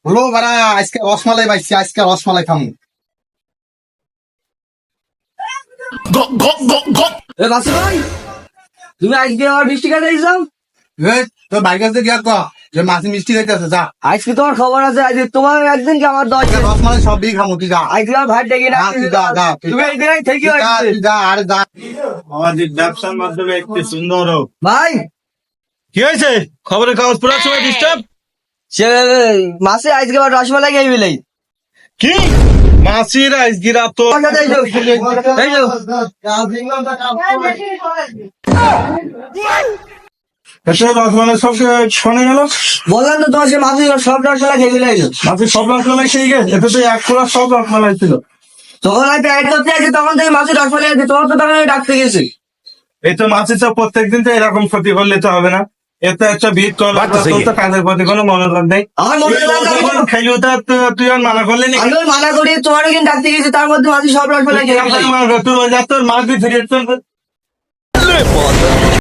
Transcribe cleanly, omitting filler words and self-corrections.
হলো বারা আজকে রসমালাই পাইছি, আজকে রসমালাই খামু। বাসু ভাই, তুমি আজকে আমার মিষ্টি খাইতে যাও। তোর ভাই কাছে গিয়া ক যে মাছি মিষ্টি খাইতে আছে, যা। আজকে তোমার খবর আছে, আজকে তোমার একদিন কি আমার 10 আজকে রসমালাই সবই খামু, তুই যা। আজকে আমার ভাই ডেকে না, তুই যা, যা, তুই তুমি যা। একদিন থেকে তুই যা, তুই যা, আরে যা। আমাদের ব্যবসার মাধ্যমে একটি সুন্দর হোক। ভাই কি হয়েছে? খবরের কাগজ পড়ার সময় ডিস্টার্ব? সে মাসে আজকে আমার রসমালাই খাই বিলাই। কি মাসির আজগিরা তো রসমালাই সব শোনে গেল। বললাম তো তোমার সে মাসে সব রসমালাই খাই বিলাই। মাসির সব রসমালাই সেই গেছে, এতে তো এক খোলা সব রসমালাই ছিল। তখন আমি প্যাকেট করতে আছি, তখন থেকে মাসে রসমালাই আছে, তোমার তো তখন আমি ডাকতে গেছি। এই তো মাসির তো প্রত্যেকদিন তো এরকম ক্ষতি করলে তো হবে না। এতে একটা ভিড় করা, তোর তো কাজের প্রতি কোনো মনোযোগ নেই। আমার মনে হয় খাইলে ওটা তুই আর মানা করলি না। আমি মানা করি, তোমারও কিন্তু ডাকতে গেছি, তার মধ্যে মাসে সব রসমালাই খেয়ে তোর মাছ দিয়ে ফিরিয়ে